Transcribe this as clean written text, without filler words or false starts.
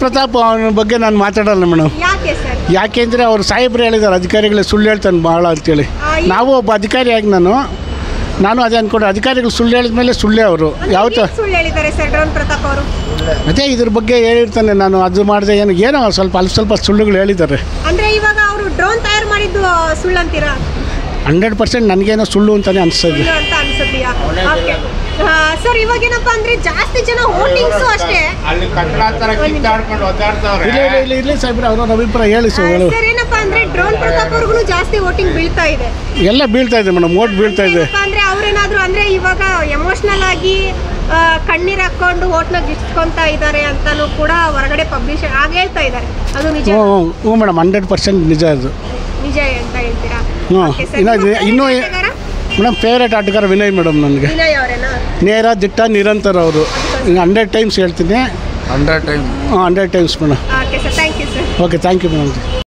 ಪ್ರತಾಪ್ ಅವನ ಬಗ್ಗೆ ನಾನು ಮಾತಾಡಲ್ಲ ಮೇಡಮ್. ಯಾಕೆ ಸರ್? ಯಾಕೆಂದರೆ ಅವರು ಸಾಹೇಬ್ರು ಹೇಳಿದ್ದಾರೆ ಅಧಿಕಾರಿಗಳು ಸುಳ್ಳು ಹೇಳ್ತಾನೆ ಭಾಳ ಅಂತೇಳಿ. ನಾವು ಒಬ್ಬ ಅಧಿಕಾರಿಯಾಗಿ ನಾನು ಅದೇ ಅಂದ್ಕೊಂಡು ಅಧಿಕಾರಿಗಳು ಸುಳ್ಳು ಹೇಳಿದ ಮೇಲೆ ಸುಳ್ಳೇ ಅವರು ಯಾವತ್ತು ಸುಳ್ಳು ಹೇಳಿದ್ದಾರೆ ಸರ್ ಡ್ರೋನ್ ಪ್ರತಾಪ್ ಅವರು? ಅದೇ ಇದ್ರ ಬಗ್ಗೆ ಹೇಳಿರ್ತಾನೆ, ನಾನು ಅದು ಮಾಡಿದೆ ಏನೋ ಸ್ವಲ್ಪ ಸುಳ್ಳುಗಳು ಹೇಳಿದ್ದಾರೆ. ಅಂದರೆ ಇವಾಗ ಅವರು ಡ್ರೋನ್ ತಯಾರು ಮಾಡಿದ್ದು ಸುಳ್ಳು ಅಂತೀರಾ? 100% ನನಗೇನೋ ಸುಳ್ಳು ಅಂತಲೇ ಅನಿಸ್ತದೆ ಅಂತ ಅನ್ಸುತ್ತೀಯಾ? ಓಕೆ ಸರ್, ಇವಾಗ ಏನಪ್ಪ ಅಂದರೆ ಜಾಸ್ತಿ ಜನ ವೋಟಿಂಗ್ಸು ಅಷ್ಟೇ. ಇಲ್ಲ ಸಾಹೇಬ್ರೆ, ಅವರ ಅಭಿಪ್ರಾಯ ಹೇಳಿ ಸರ್. ಏನಪ್ಪ ಅಂದರೆ ಡ್ರೋನ್ ಪ್ರತಾಪ್ ಅವ್ರಿಗೂ ಜಾಸ್ತಿ ವೋಟಿಂಗ್ ಬೀಳ್ತಾ ಇದೆ. ಎಲ್ಲ ಬೀಳ್ತಾ ಇದೆ ಮೇಡಮ್, ವೋಟ್ ಬೀಳ್ತಾ ಇದೆ. ಅಂದರೆ ಅವ್ರೇನಾದರೂ ಅಂದರೆ ಇವಾಗ ಎಮೋಷ್ನಲ್ ಆಗಿ ಕಣ್ಣೀರು ಹಾಕ್ಕೊಂಡು ವೋಟ್ನ ಗಿಟ್ಸ್ಕೊತಾ ಇದ್ದಾರೆ ಅಂತಲೂ ಕೂಡ ಹೊರಗಡೆ ಪಬ್ಲಿಷ್ ಆಗಿ ಹೇಳ್ತಾ ಇದ್ದಾರೆ. ಅದು ನಿಜ? ಹ್ಞೂ ಮೇಡಮ್, 100% ನಿಜ ಅದು. ನಿಜ ಅಂತ ಹೇಳ್ತೀರಾ? ಇನ್ನೂ ಮೇಡಮ್ ಫೇವ್ರೇಟ್ ಆಟಗಾರ ವಿನಯ್ ಮೇಡಮ್ ನನಗೆ. ವಿನಯ್ ಅವರೇನಾ? ನೇರ ದಿಟ್ಟ ನಿರಂತರ ಅವರು. 100 ಟೈಮ್ಸ್ ಹೇಳ್ತೀನಿ. 100 time. 100 times madam. Okay sir, thank you sir. Okay, thank you madam.